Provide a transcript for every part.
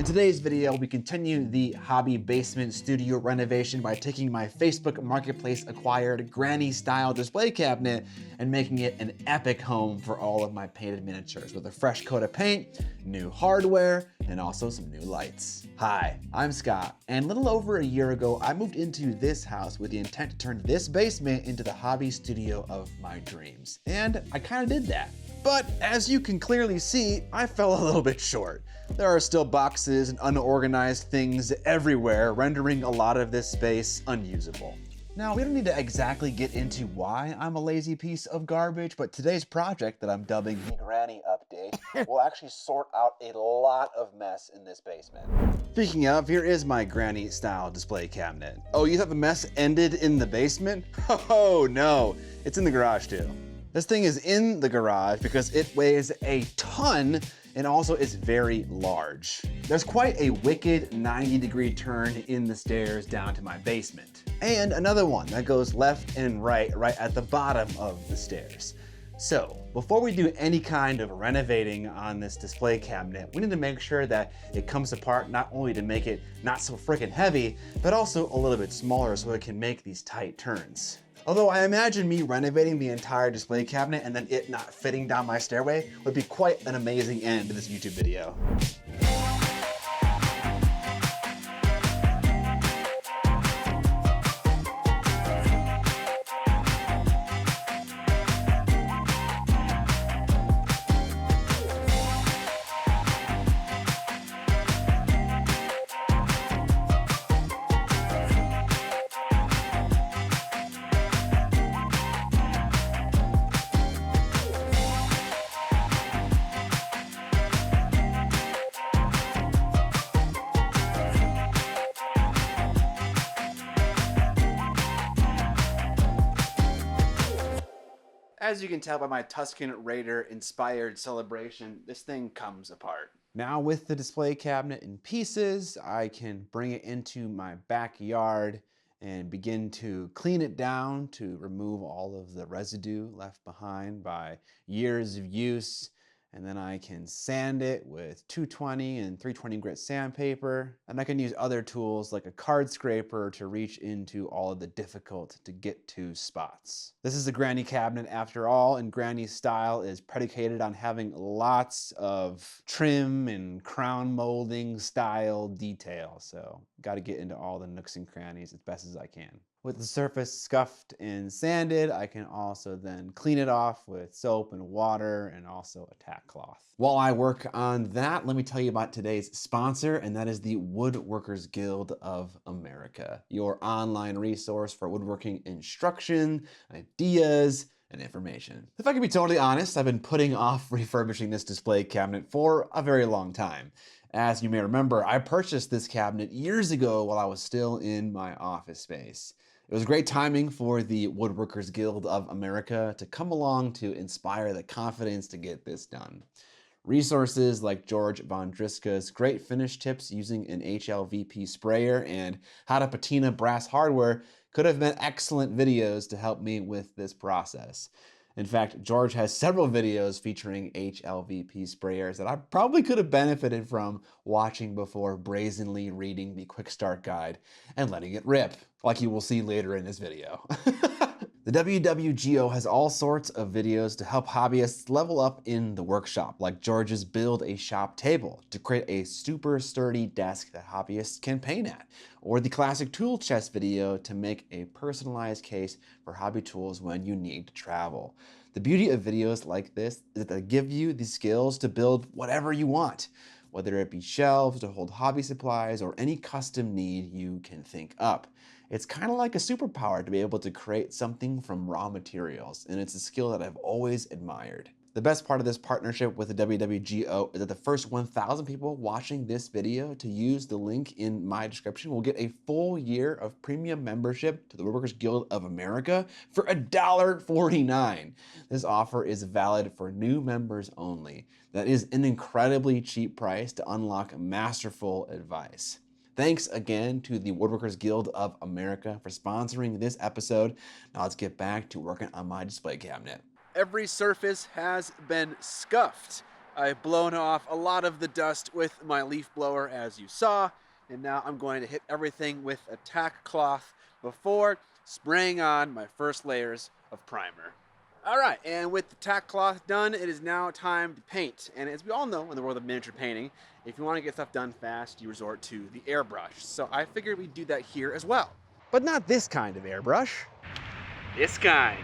today's video, we continue the hobby basement studio renovation by taking my Facebook Marketplace acquired granny style display cabinet and making it an epic home for all of my painted miniatures with a fresh coat of paint, new hardware, and also some new lights. Hi, I'm Scott, and a little over a year ago, I moved into this house with the intent to turn this basement into the hobby studio of my dreams. And I kind of did that. But as you can clearly see, I fell a little bit short. There are still boxes and unorganized things everywhere, rendering a lot of this space unusable. Now, we don't need to exactly get into why I'm a lazy piece of garbage, but today's project that I'm dubbing the Granny Update will actually sort out a lot of mess in this basement. Speaking of, here is my granny style display cabinet. Oh, you thought the mess ended in the basement? Oh no, it's in the garage too. This thing is in the garage because it weighs a ton and also is very large. There's quite a wicked 90-degree turn in the stairs down to my basement. And another one that goes left and right at the bottom of the stairs. So, before we do any kind of renovating on this display cabinet, we need to make sure that it comes apart not only to make it not so freaking heavy, but also a little bit smaller so it can make these tight turns. Although I imagine me renovating the entire display cabinet and then it not fitting down my stairway would be quite an amazing end to this YouTube video. As you can tell by my Tusken Raider inspired celebration, this thing comes apart. Now with the display cabinet in pieces, I can bring it into my backyard and begin to clean it down to remove all of the residue left behind by years of use. And then I can sand it with 220 and 320 grit sandpaper. And I can use other tools like a card scraper to reach into all of the difficult to get to spots. This is a granny cabinet after all, and granny style is predicated on having lots of trim and crown molding style detail. So gotta get into all the nooks and crannies as best as I can. With the surface scuffed and sanded, I can also then clean it off with soap and water and also a tack cloth. While I work on that, let me tell you about today's sponsor, and that is the Woodworkers Guild of America, your online resource for woodworking instruction, ideas, and information. If I can be totally honest, I've been putting off refurbishing this display cabinet for a very long time. As you may remember, I purchased this cabinet years ago while I was still in my office space. It was great timing for the Woodworkers Guild of America to come along to inspire the confidence to get this done. Resources like George Von Driska's great finish tips using an HLVP sprayer and how to patina brass hardware could have been excellent videos to help me with this process. In fact, George has several videos featuring HLVP sprayers that I probably could have benefited from watching before brazenly reading the quick start guide and letting it rip, like you will see later in this video. The WWGO has all sorts of videos to help hobbyists level up in the workshop, like George's Build a Shop Table to create a super sturdy desk that hobbyists can paint at, or the classic tool chest video to make a personalized case for hobby tools when you need to travel. The beauty of videos like this is that they give you the skills to build whatever you want, whether it be shelves to hold hobby supplies or any custom need you can think up. It's kind of like a superpower to be able to create something from raw materials, and it's a skill that I've always admired. The best part of this partnership with the WWGO is that the first 1,000 people watching this video to use the link in my description will get a full year of premium membership to the Woodworkers Guild of America for $1.49. This offer is valid for new members only. That is an incredibly cheap price to unlock masterful advice. Thanks again to the Woodworkers Guild of America for sponsoring this episode. Now let's get back to working on my display cabinet. Every surface has been scuffed I've blown off a lot of the dust with my leaf blower, as you saw, and now I'm going to hit everything with a tack cloth before spraying on my first layers of primer. All right, and with the tack cloth done, it is now time to paint. And as we all know in the world of miniature painting, if you want to get stuff done fast, you resort to the airbrush. So I figured we'd do that here as well. But not this kind of airbrush. This kind.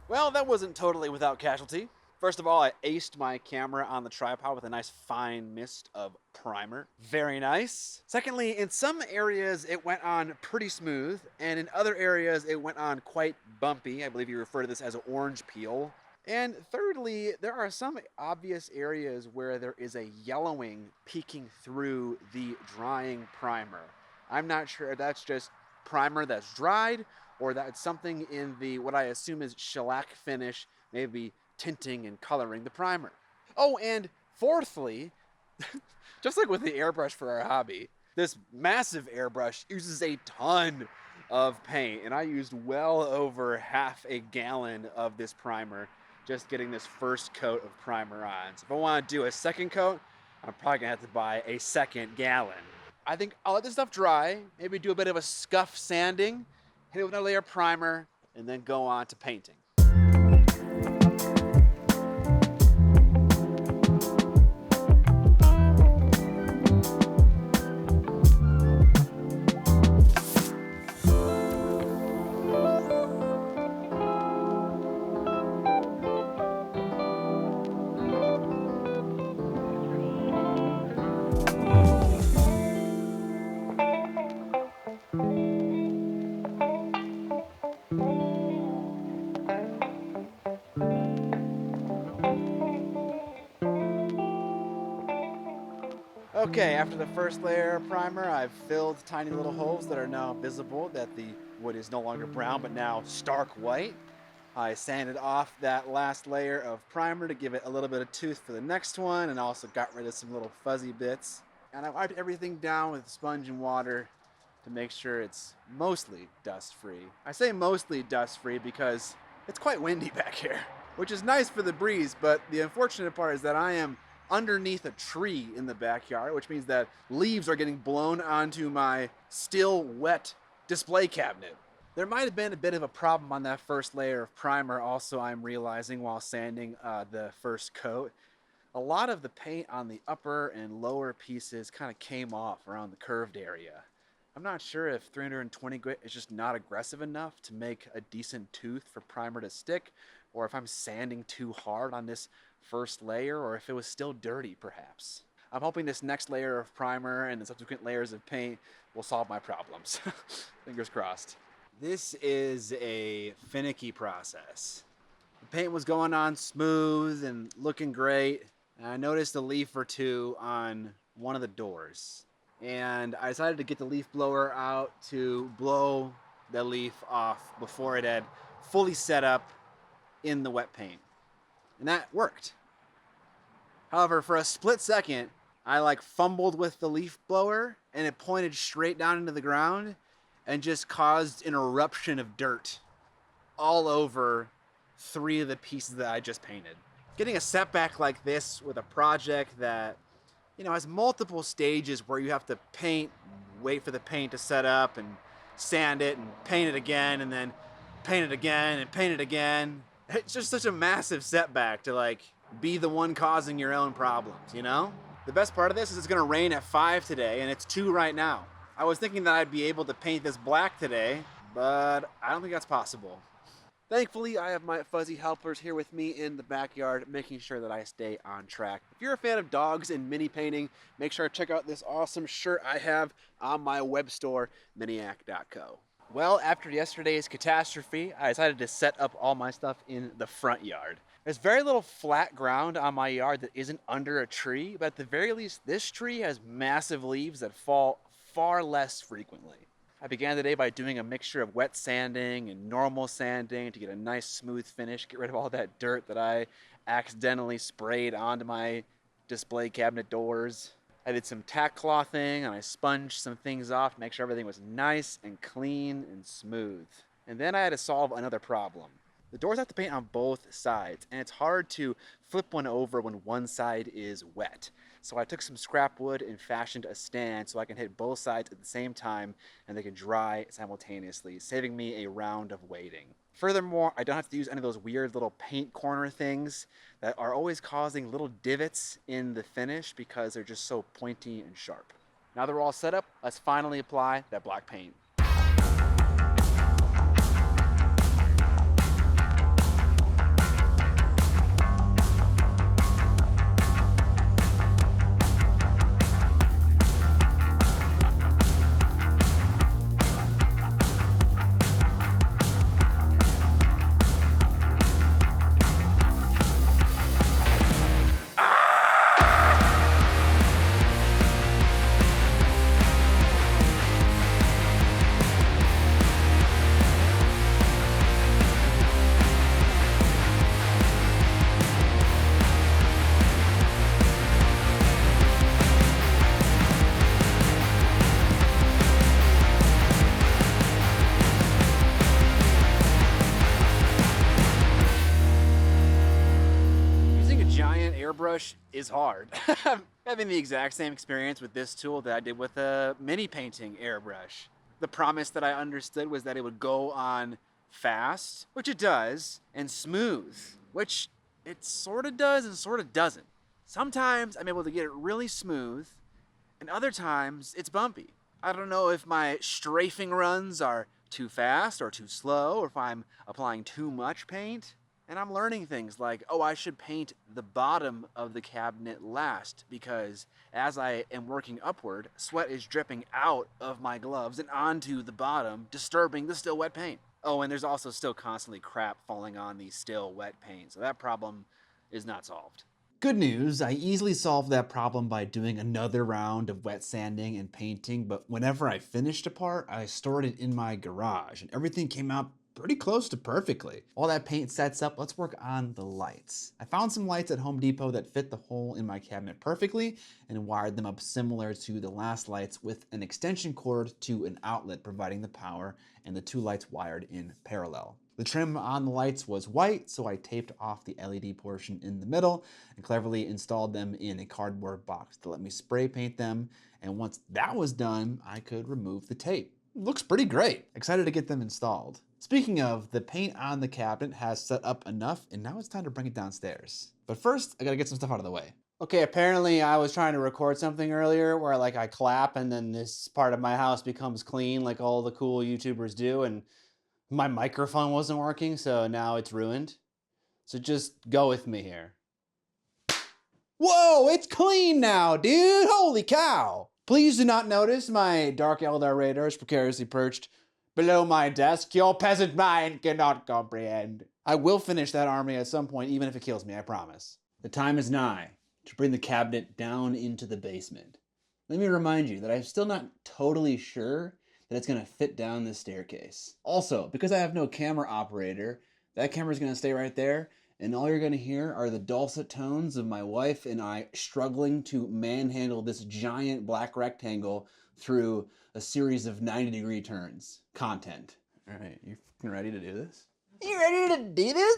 Well, that wasn't totally without casualty. First of all, I aced my camera on the tripod with a nice fine mist of primer. Very nice. Secondly, in some areas it went on pretty smooth, and in other areas it went on quite bumpy. I believe you refer to this as an orange peel. And thirdly, there are some obvious areas where there is a yellowing peeking through the drying primer. I'm not sure if that's just primer that's dried, or that's something in the, what I assume is shellac finish, maybe tinting and coloring the primer. Oh, and fourthly, just like with the airbrush for our hobby, this massive airbrush uses a ton of paint, and I used well over half a gallon of this primer just getting this first coat of primer on. So if I want to do a second coat, I'm probably gonna have to buy a second gallon. I think I'll let this stuff dry, maybe do a bit of a scuff sanding, hit it with another layer of primer, and then go on to painting. Okay, after the first layer of primer, I've filled tiny little holes that are now visible, that the wood is no longer brown, but now stark white. I sanded off that last layer of primer to give it a little bit of tooth for the next one, and also got rid of some little fuzzy bits. And I wiped everything down with sponge and water to make sure it's mostly dust-free. I say mostly dust-free because it's quite windy back here, which is nice for the breeze, but the unfortunate part is that I am underneath a tree in the backyard, which means that leaves are getting blown onto my still wet display cabinet. There might have been a bit of a problem on that first layer of primer also, I'm realizing, while sanding the first coat. A lot of the paint on the upper and lower pieces kind of came off around the curved area. I'm not sure if 320 grit is just not aggressive enough to make a decent tooth for primer to stick, or if I'm sanding too hard on this first layer, or if it was still dirty perhaps. I'm hoping this next layer of primer and the subsequent layers of paint will solve my problems. Fingers crossed. This is a finicky process. The paint was going on smooth and looking great, and I noticed a leaf or two on one of the doors. And I decided to get the leaf blower out to blow the leaf off before it had fully set up in the wet paint. And that worked. However, for a split second, I fumbled with the leaf blower and it pointed straight down into the ground and just caused an eruption of dirt all over 3 of the pieces that I just painted. Getting a setback like this with a project that, has multiple stages where you have to paint, wait for the paint to set up and sand it and paint it again and then paint it again and paint it again. It's just such a massive setback to be the one causing your own problems, The best part of this is it's gonna rain at 5 today and it's 2 right now. I was thinking that I'd be able to paint this black today, but I don't think that's possible. Thankfully, I have my fuzzy helpers here with me in the backyard, making sure that I stay on track. If you're a fan of dogs and mini painting, make sure to check out this awesome shirt I have on my web store, Miniac.co. Well, after yesterday's catastrophe, I decided to set up all my stuff in the front yard. There's very little flat ground on my yard that isn't under a tree, but at the very least, this tree has massive leaves that fall far less frequently. I began the day by doing a mixture of wet sanding and normal sanding to get a nice smooth finish, get rid of all that dirt that I accidentally sprayed onto my display cabinet doors. I did some tack clothing and I sponged some things off to make sure everything was nice and clean and smooth. And then I had to solve another problem. The doors have to paint on both sides, and it's hard to flip one over when one side is wet. So I took some scrap wood and fashioned a stand so I can hit both sides at the same time and they can dry simultaneously, saving me a round of waiting. Furthermore, I don't have to use any of those weird little paint corner things that are always causing little divots in the finish because they're just so pointy and sharp. Now that we're all set up, let's finally apply that black paint. Airbrush is hard. I'm having the exact same experience with this tool that I did with a mini painting airbrush. The promise that I understood was that it would go on fast, which it does, and smooth, which it sort of does and sort of doesn't. Sometimes I'm able to get it really smooth, and other times it's bumpy. I don't know if my strafing runs are too fast or too slow, or if I'm applying too much paint. And I'm learning things like, oh, I should paint the bottom of the cabinet last because as I am working upward, sweat is dripping out of my gloves and onto the bottom, disturbing the still wet paint. Oh, and there's also still constantly crap falling on the still wet paint, so that problem is not solved. Good news, I easily solved that problem by doing another round of wet sanding and painting, but whenever I finished a part, I stored it in my garage, and everything came out pretty close to perfectly. While that paint sets up, let's work on the lights. I found some lights at Home Depot that fit the hole in my cabinet perfectly and wired them up similar to the last lights with an extension cord to an outlet providing the power and the two lights wired in parallel. The trim on the lights was white, so I taped off the LED portion in the middle and cleverly installed them in a cardboard box to let me spray paint them. And once that was done, I could remove the tape. Looks pretty great. Excited to get them installed. Speaking of, the paint on the cabinet has set up enough, and now it's time to bring it downstairs. But first, I gotta get some stuff out of the way. Okay, apparently I was trying to record something earlier where like I clap and then this part of my house becomes clean like all the cool YouTubers do, and my microphone wasn't working, so now it's ruined. So just go with me here. Whoa, it's clean now, dude! Holy cow! Please do not notice my Dark Eldar Raiders precariously perched below my desk. Your peasant mind cannot comprehend. I will finish that army at some point, even if it kills me, I promise. The time is nigh to bring the cabinet down into the basement. Let me remind you that I'm still not totally sure that it's gonna fit down this staircase. Also, because I have no camera operator, that camera's gonna stay right there, and all you're gonna hear are the dulcet tones of my wife and I struggling to manhandle this giant black rectangle through a series of 90-degree turns. Content. All right, you ready to do this? You ready to do this?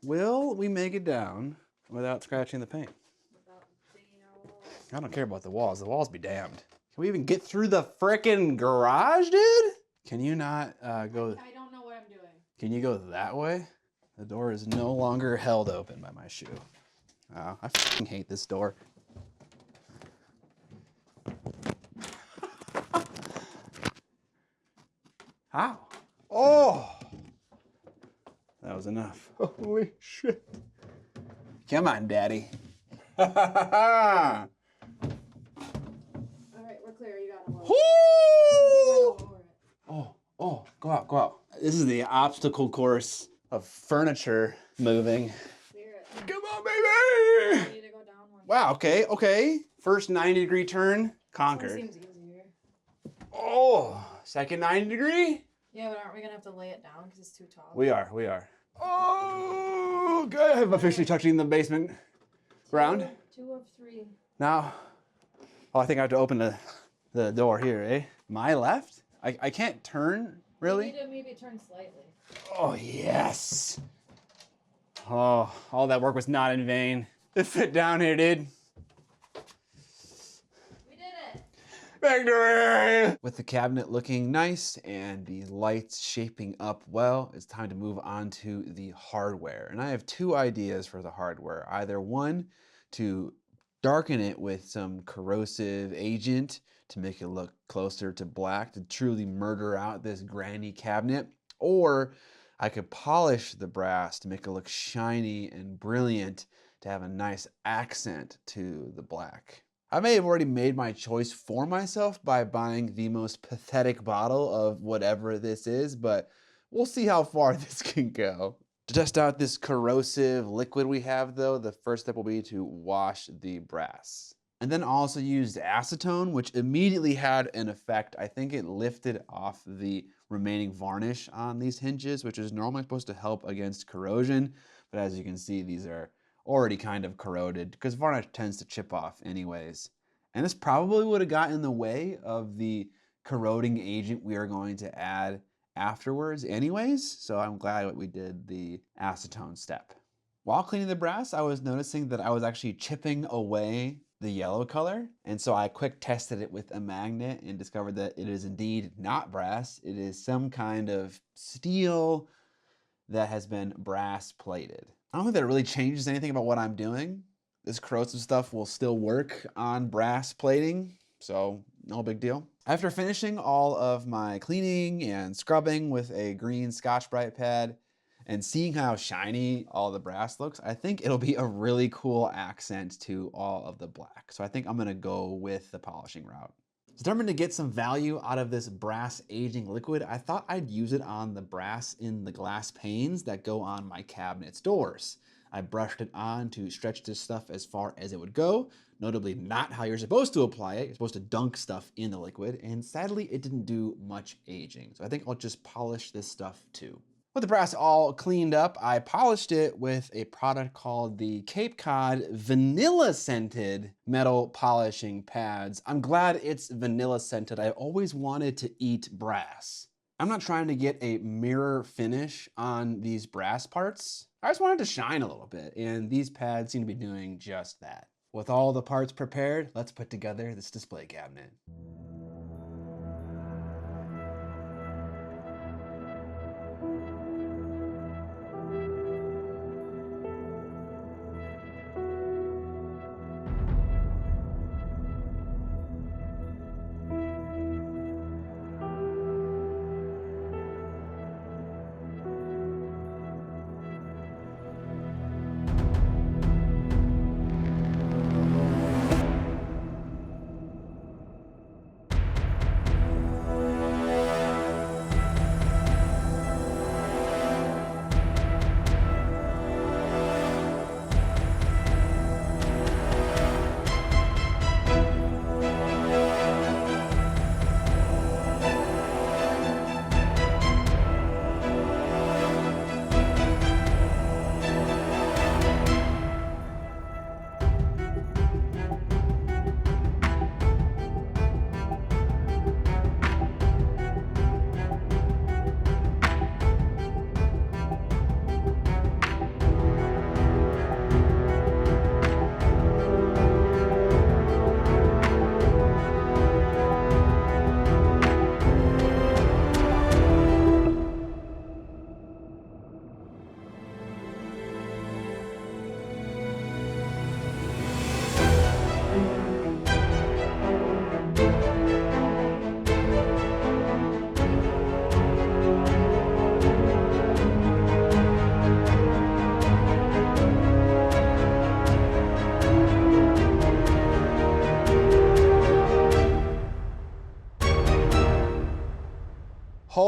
Will we make it down without scratching the paint? Without digging our walls. I don't care about the walls. The walls be damned. Can we even get through the frickin' garage, dude? Can you not go... I don't know what I'm doing. Can you go that way? The door is no longer held open by my shoe. Oh, I fucking hate this door. How? Oh! That That was enough. Holy shit. Come on, Daddy. All right, we're clear. You got to Oh, go out, go out. This is the obstacle course of furniture moving. Clear it. Come on, baby! You need to go down one. Wow, okay. First 90-degree turn, conquered. This one seems easier. Oh, second 90-degree? Yeah, but aren't we going to have to lay it down because it's too tall? We are. Oh, good. I'm officially touching the basement ground. 2 of 3. Now, I think I have to open the door here, eh? My left? I can't turn, really? You need to maybe turn slightly. Oh, yes. Oh, all that work was not in vain. It fit down here, dude. We did it. Victory! With the cabinet looking nice and the lights shaping up well, it's time to move on to the hardware. And I have 2 ideas for the hardware. Either one, to darken it with some corrosive agent to make it look closer to black, to truly murder out this granny cabinet, or I could polish the brass to make it look shiny and brilliant to have a nice accent to the black. I may have already made my choice for myself by buying the most pathetic bottle of whatever this is, but we'll see how far this can go. To test out this corrosive liquid we have though, the first step will be to wash the brass. And then also used acetone, which immediately had an effect. I think it lifted off the remaining varnish on these hinges, which is normally supposed to help against corrosion. But as you can see, these are already kind of corroded because varnish tends to chip off anyways. And this probably would have gotten in the way of the corroding agent we are going to add afterwards anyways. So I'm glad that we did the acetone step. While cleaning the brass, I was noticing that I was actually chipping away the yellow color. And so I quick tested it with a magnet and discovered that it is indeed not brass. It is some kind of steel that has been brass plated. I don't think that really changes anything about what I'm doing. This corrosive stuff will still work on brass plating, so no big deal. After finishing all of my cleaning and scrubbing with a green Scotch-Brite pad and seeing how shiny all the brass looks, I think it'll be a really cool accent to all of the black. So I think I'm gonna go with the polishing route. Determined to get some value out of this brass aging liquid, I thought I'd use it on the brass in the glass panes that go on my cabinet's doors. I brushed it on to stretch this stuff as far as it would go, notably not how you're supposed to apply it. You're supposed to dunk stuff in the liquid, and sadly it didn't do much aging. So I think I'll just polish this stuff too. With the brass all cleaned up, I polished it with a product called the Cape Cod Vanilla Scented Metal Polishing Pads. I'm glad it's vanilla scented. I always wanted to eat brass. I'm not trying to get a mirror finish on these brass parts. I just wanted to shine a little bit, and these pads seem to be doing just that. With all the parts prepared, let's put together this display cabinet.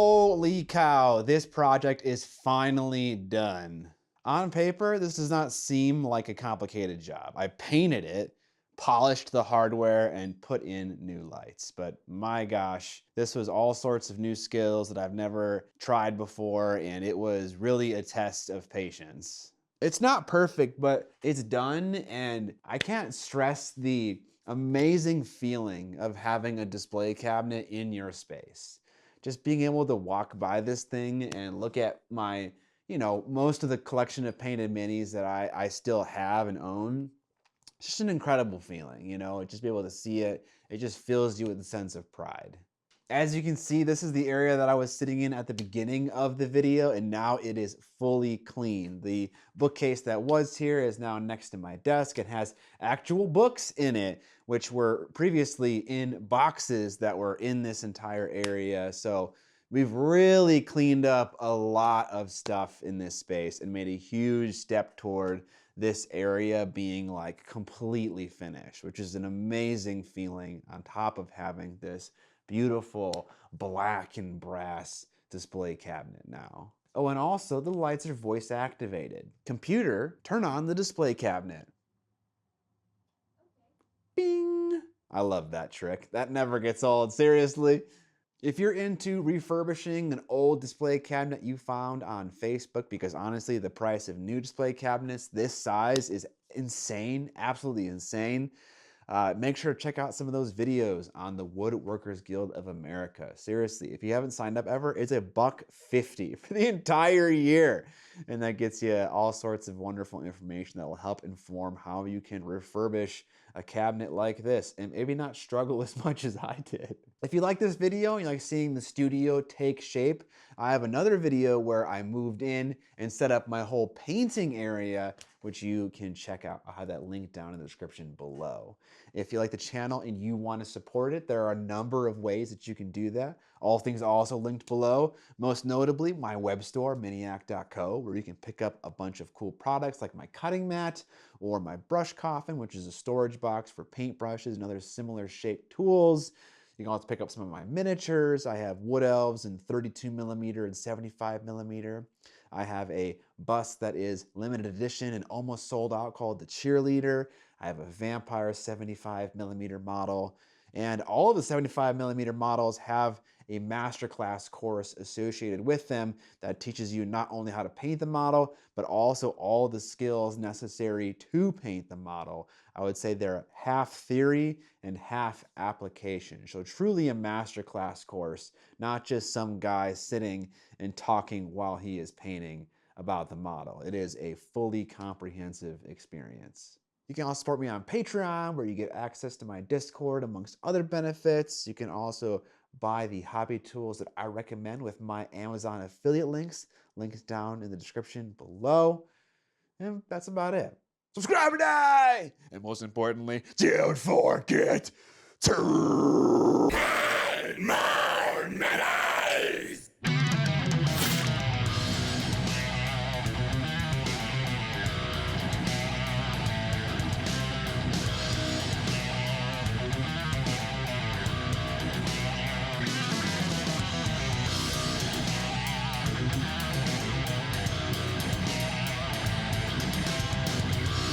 Holy cow, this project is finally done. On paper, this does not seem like a complicated job. I painted it, polished the hardware, and put in new lights. But my gosh, this was all sorts of new skills that I've never tried before, and it was really a test of patience. It's not perfect, but it's done, and I can't stress the amazing feeling of having a display cabinet in your space. Just being able to walk by this thing and look at my, most of the collection of painted minis that I still have and own. It's just an incredible feeling, just be able to see it. It just fills you with a sense of pride. As you can see, this is the area that I was sitting in at the beginning of the video, and now it is fully clean. The bookcase that was here is now next to my desk. It has actual books in it, which were previously in boxes that were in this entire area. So we've really cleaned up a lot of stuff in this space and made a huge step toward this area being like completely finished, which is an amazing feeling on top of having this beautiful black and brass display cabinet now. Oh, and also the lights are voice activated. Computer, turn on the display cabinet. Bing! I love that trick. That never gets old, seriously. If you're into refurbishing an old display cabinet you found on Facebook, because honestly, the price of new display cabinets this size is insane, absolutely insane. Make sure to check out some of those videos on the Woodworkers Guild of America. Seriously, if you haven't signed up ever, it's $150 for the entire year. And that gets you all sorts of wonderful information that will help inform how you can refurbish a cabinet like this and maybe not struggle as much as I did. If you like this video and you like seeing the studio take shape, I have another video where I moved in and set up my whole painting area, which you can check out. I'll have that link down in the description below. If you like the channel and you want to support it, there are a number of ways that you can do that. All things are also linked below. Most notably, my web store, Miniac.co, where you can pick up a bunch of cool products like my cutting mat or my brush coffin, which is a storage box for paintbrushes and other similar shaped tools. You can also pick up some of my miniatures. I have wood elves in 32mm and 75mm. I have a bust that is limited edition and almost sold out called the Cheerleader. I have a vampire 75mm model. And all of the 75mm models have a masterclass course associated with them that teaches you not only how to paint the model, but also all the skills necessary to paint the model. I would say they're half theory and half application. So truly a masterclass course, not just some guy sitting and talking while he is painting about the model. It is a fully comprehensive experience. You can also support me on Patreon, where you get access to my Discord, amongst other benefits. You can also buy the hobby tools that I recommend with my Amazon affiliate links. Links down in the description below. And that's about it. Subscribe today! And most importantly, don't forget to paint